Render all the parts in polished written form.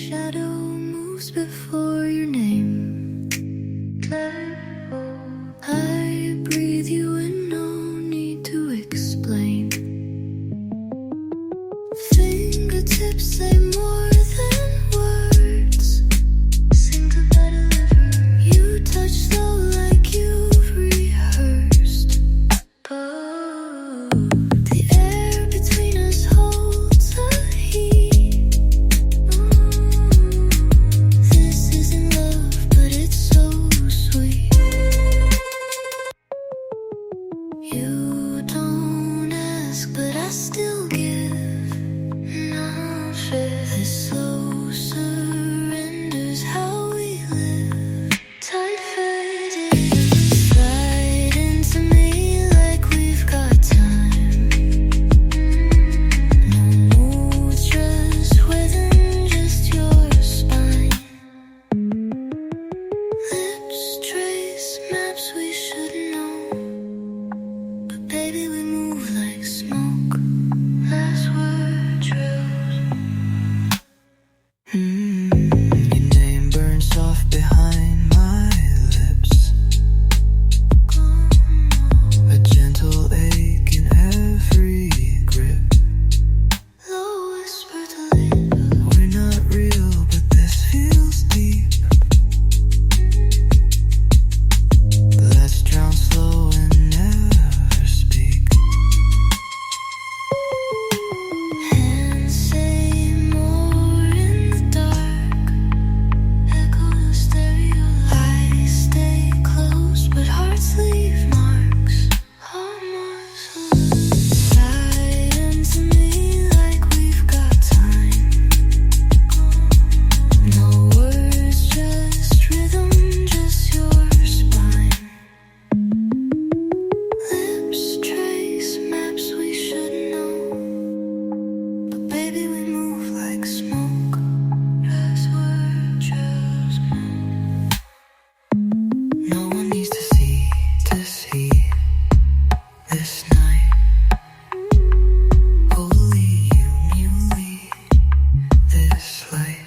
shadow moves before your name. I breathe you in, no need to explain. Fingertips say more than words. Sing to my deliver. You touch slow like you've rehearsed. Oh, the air between us holds a heat. This isn't love, but it's so sweet. You don't ask, but I still give. This slow surrender's how we live. Tight faded, slide into me like we've got time. No mood stress, within just your spine. Lips trace maps we should know, but baby we move like smoke. Last word trails. Your name burns soft behind my lips. A gentle ache in every grip. Low whisper to live. We're not real, but this feels deep. Let's drown slow and never speak. Hands say more in the dark. Echo the stereo. I stay close, but hearts leave marks. Almost slide into me like we've got time. No words, just rhythm, just your spine. Lips trace maps we should know, but baby we move like smoke. Last word trails. No one needs to see this heat, this night. Only you lead this light.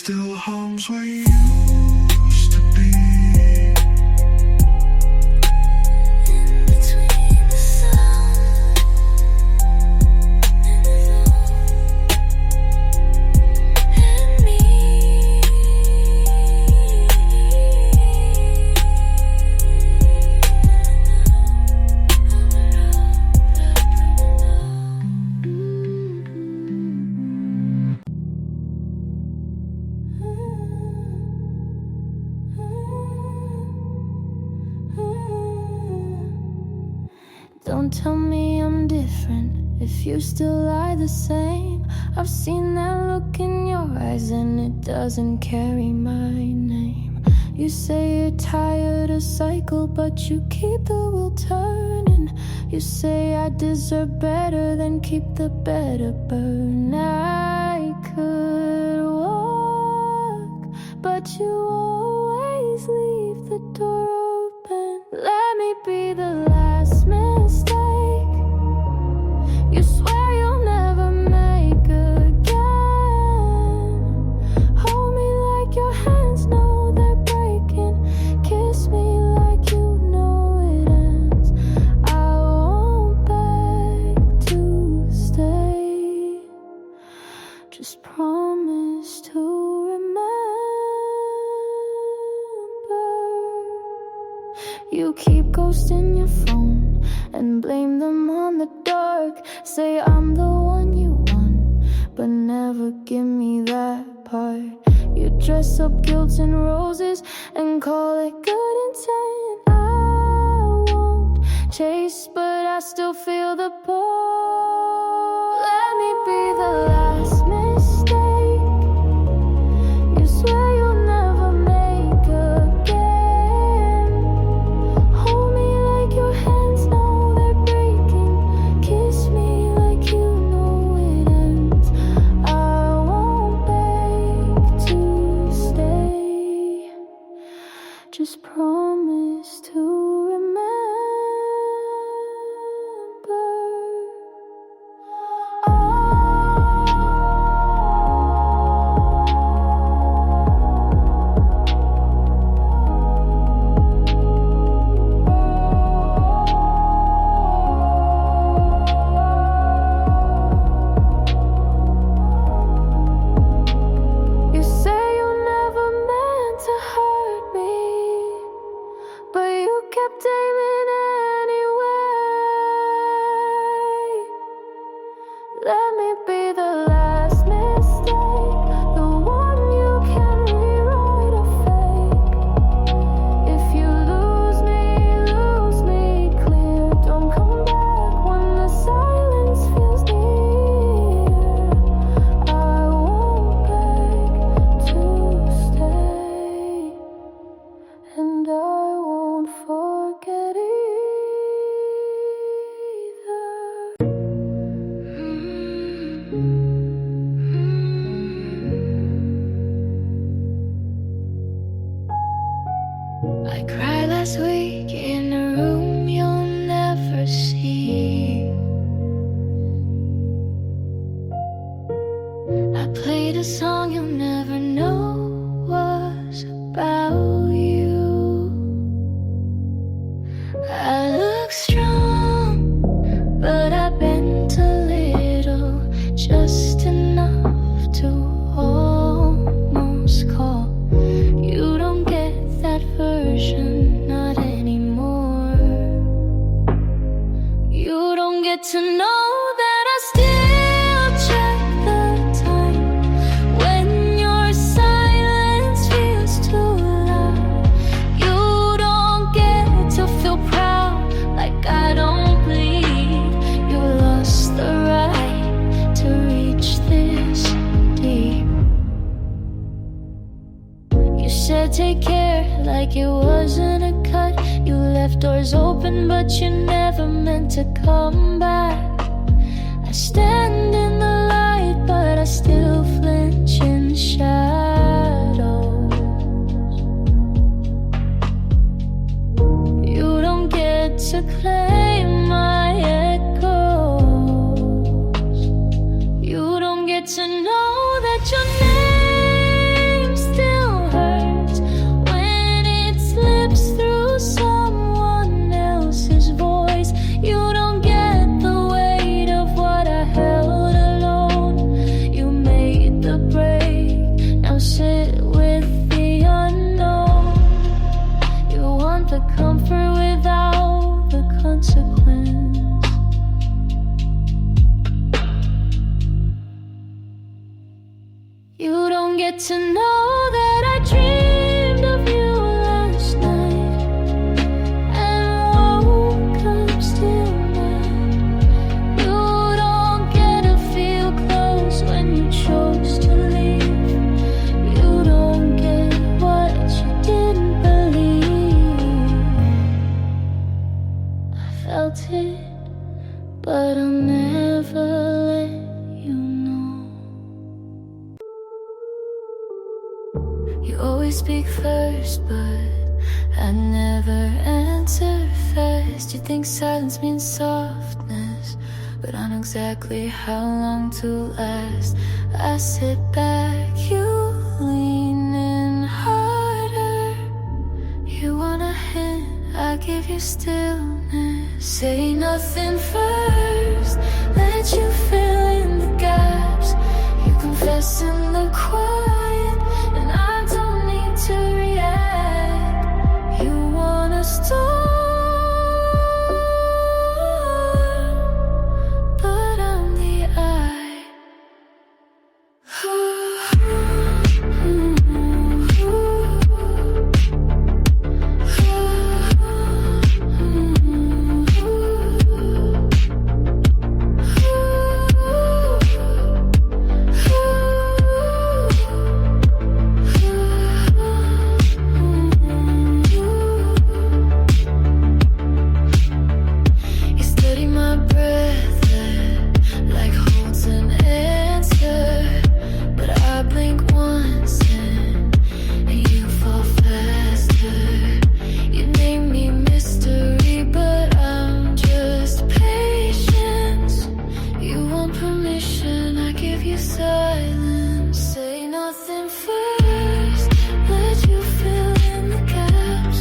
still hums where you used to be. In between the sound and the thought and me. Don't tell me I'm different if you still are the same. I've seen that look in your eyes and it doesn't carry my name. You say you're tired of cycle, but you keep the wheel turning. You say I deserve better, then keep the better burn. I could walk, but you always leave the door open. Let me be the last mistake you swear you'll never make again. Hold me like your hands know they're breaking. Kiss me like you know it ends. I won't beg to stay. Just promise to remember. You keep ghosting your phone and blame them on the dark. Say I'm the one you want, but never give me that part. You dress up guilt and roses and call it good intent. I won't chase, but I still feel the pull. Let me be the last mistake you swear you'll never make again. Hold me like your hands know they're breaking. Kiss me like you know it ends. I won't beg to stay. Just promise to remember. You say you never meant to hurt me, but you kept aiming anyway. Let me be the last mistake, the one you can rewrite or fake. If you lose me clear. Don't come back when the silence feels near. I won't beg to stay, and I won't forget either. I cried last week in a room you'll never see. I played a song you'll never know was about you. I look strong, but I bent a little, just enough to almost call. You don't get that version, not anymore. You don't get to know that I still check the time when your silence feels too loud. You don't get to feel proud like I don't bleed. You lost the right to reach this deep. You said take care like it wasn't a cut. You left doors open, but you never meant to come back. I stand in the light, but I still flinch in the shadows. You don't get to claim my echoes. You don't get to know that your name a break. Now sit with the unknown. You want the comfort without the consequence. You don't get to know that I dreamed of you last night and woke up still mad. You don't get to feel close when you chose to leave. You don't get what you didn't believe. I felt it, but I'll never let you know. You always speak first, but I never answer fast. You think silence means softness, but I know exactly how long to last. I sit back, you lean in harder. You want a hint, I give you stillness. Say nothing first, let you fill in the gaps. You confess in the quiet, and I don't need to react. You want a storm, but I'm the eye. You study my breath, like holds an answer. But I blink once and you fall faster. You name me mystery, but I'm just patience. You want permission, I give you silence. Say nothing first, let you fill in the gaps.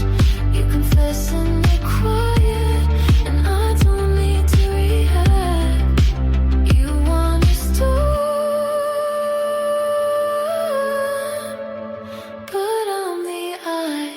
You confess in the quiet, and I don't need to react. You want a storm, but I'm the eye.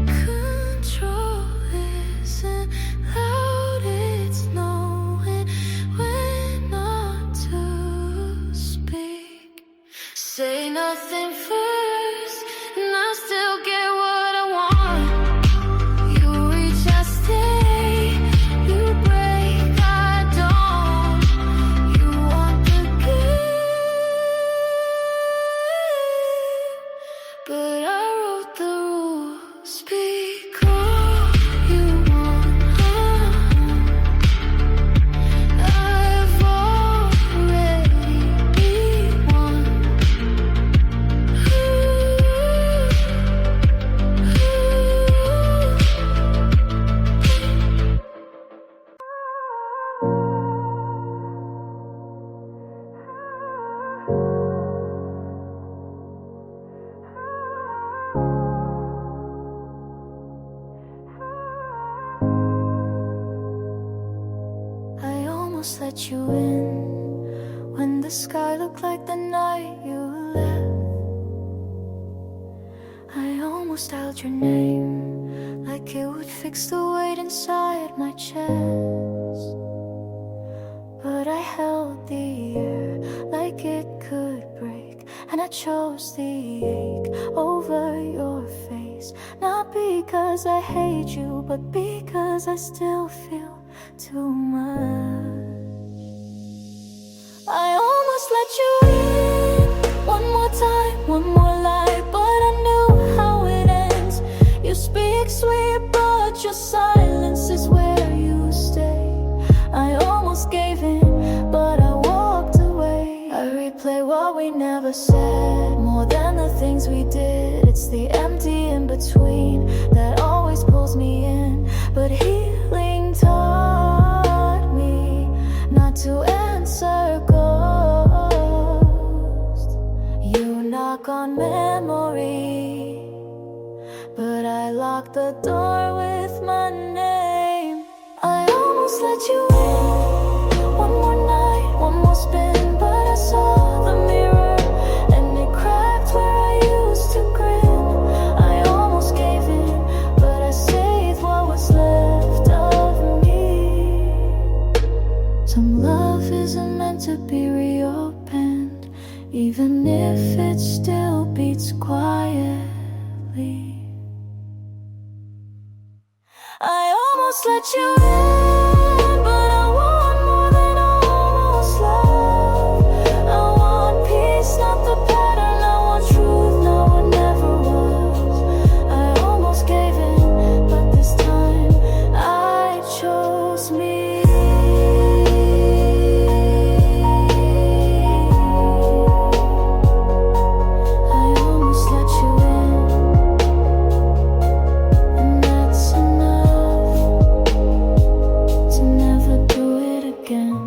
Control isn't loud, it's knowing when not to speak. Say nothing first, and I still get what I want. You reach, I stay. You break, I don't. You want the game, but I wrote the rules. Speak all you want. I've already won. I almost let you in when the sky looked like the night you left. I almost dialed your name like it would fix the weight inside my chest. But I held the air like it could break, and I chose the ache over your face. Not because I hate you, but because I still feel too much. I almost let you in one more time, one more lie, but I knew how it ends. You speak sweet, but your silence is where you stay. I almost gave in, but I walked away. I replay what we never said, more than the things we did. It's the empty in between that always pulls pulls me in. But healing taught me not to answer ghosts. You knock on memory, but I locked the door with my name. I almost let you in. One more night, one more spin, but I saw the mirror and it cracked where I used to grin. I almost gave in, but I saved what was left of me. Some love isn't meant to be reopened, even if it still beats quietly. I almost let you in, but I want more than almost love. I want peace, not the pattern. I want truth, not what never was. I almost gave in, but this time I chose me. I almost let you in, and that's enough to never do it again.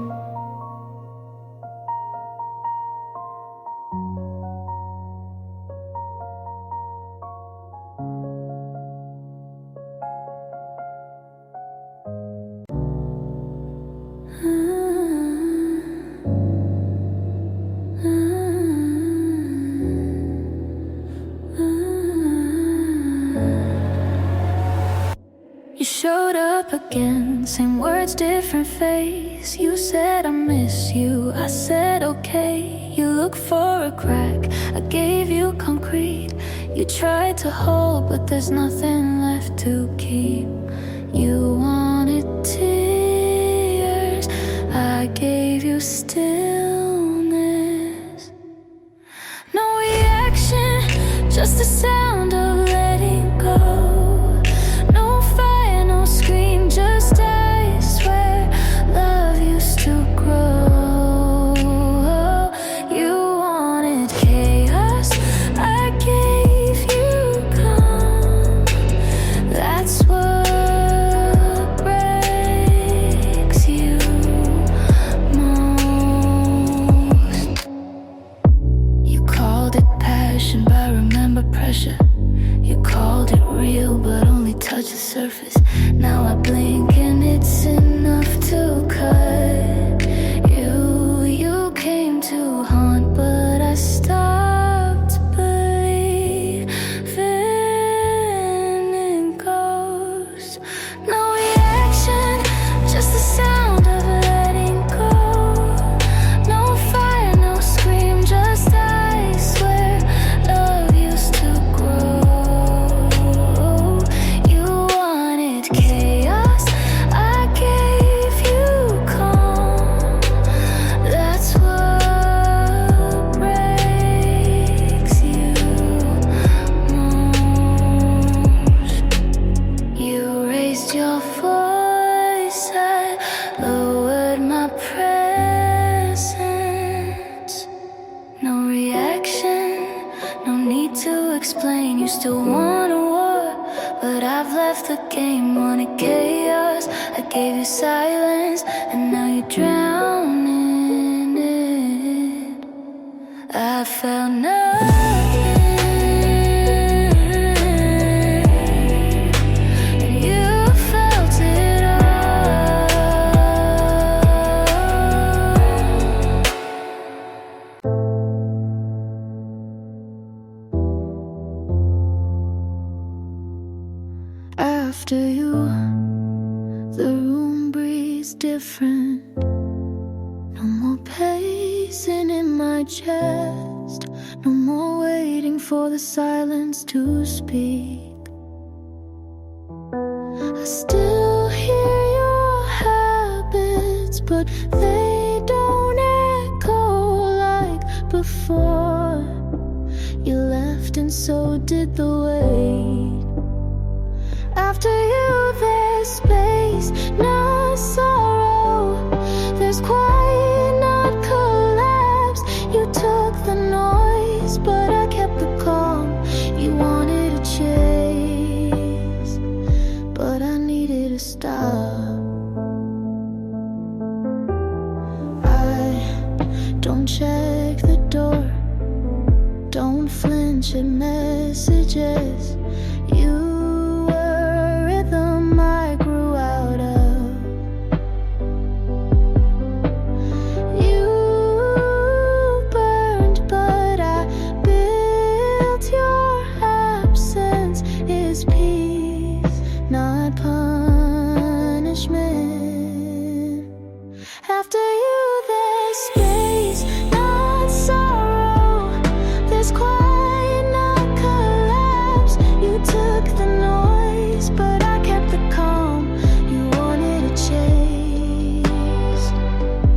You showed up again, same words, different face. You said I miss you, I said okay. You looked for a crack, I gave you concrete. You tried to hold, but there's nothing left to keep. You wanted tears, I gave you stillness. No reaction, just the sound of letting go. No fire, no scream, just I swear love used to grow. You wanted chaos, I gave you calm. That's what breaks you most. You called it passion, but remember pressure. You called it real, but only touched the surface. Now I blink and it's enough to cut you. You came to haunt, but I stopped believing in ghosts. No reaction, just the sound of letting go. No fire, no scream, just I swear love used to grow. You wanted chaos, I gave you calm. That's what breaks you most. You raised your voice, I lowered my presence. No reaction, no need to explain. You still want a war, but I've left the game. Wanted chaos, I gave you silence, and now you drown in it. I felt nothing, and you felt it all. After you, the room breathes different. No more pacing in my chest. No more waiting for the silence to speak. I still hear your habits, but they don't echo like before. You left and so did the weight. After you, there's space, no sorrow. There's quiet, not collapse. You took the noise, but I kept the calm. You wanted to chase, to stop. I don't check the door, don't flinch at messages. You were a rhythm I grew out of. You burned, but I built. Your absence is peace, not punishment. After you, there's space, not sorrow. There's quiet, not collapse. You took the noise, but I kept the calm. You wanted to chase,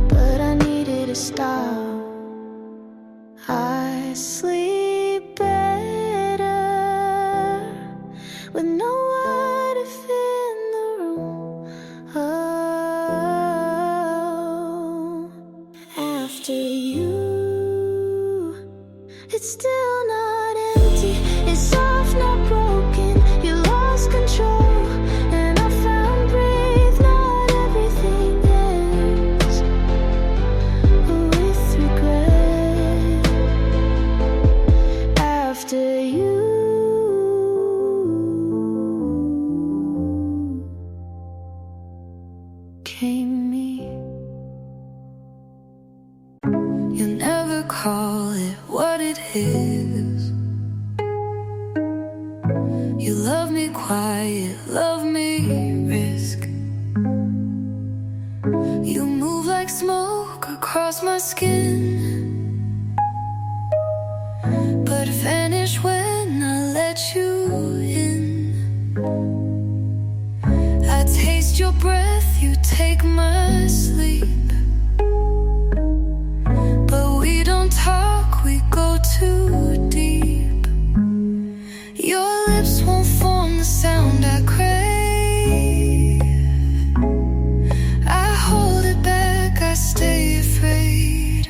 but I needed to stop. I sleep better with no what if in the room. Oh, after you, it's still not empty. It's soft, not broken. You lost control, and I found breathe. Not everything ends with regret. After you came me. You'll never call it what it is. You love me quiet, love me risk. You move like smoke across my skin, but vanish when I let you in. I taste your breath, you take my sleep. But we don't talk, we go too deep. Your lips won't form the sound I crave. I hold it back, I stay afraid.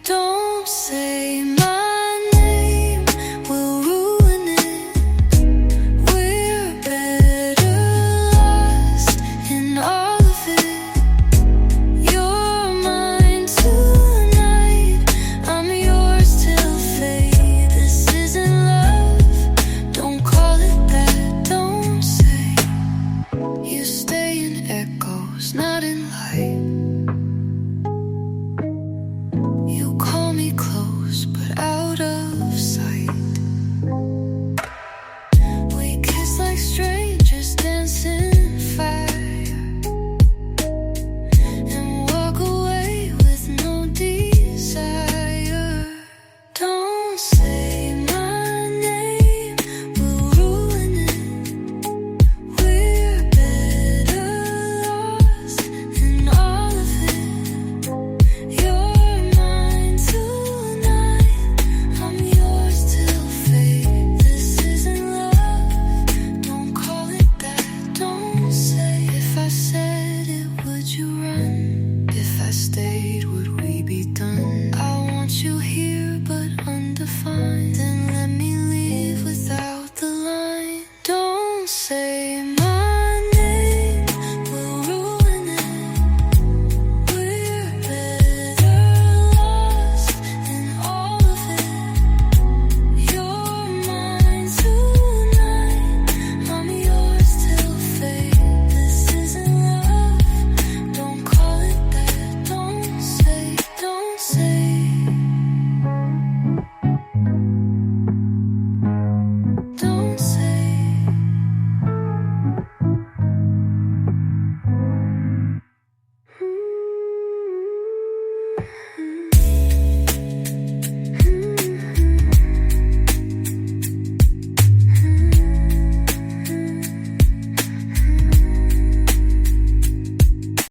Don't say my name, we'll ruin it. We're better lost in all of it. You're mine tonight, I'm yours till fate. This isn't love, don't call it that, don't say. You stay in echoes, not in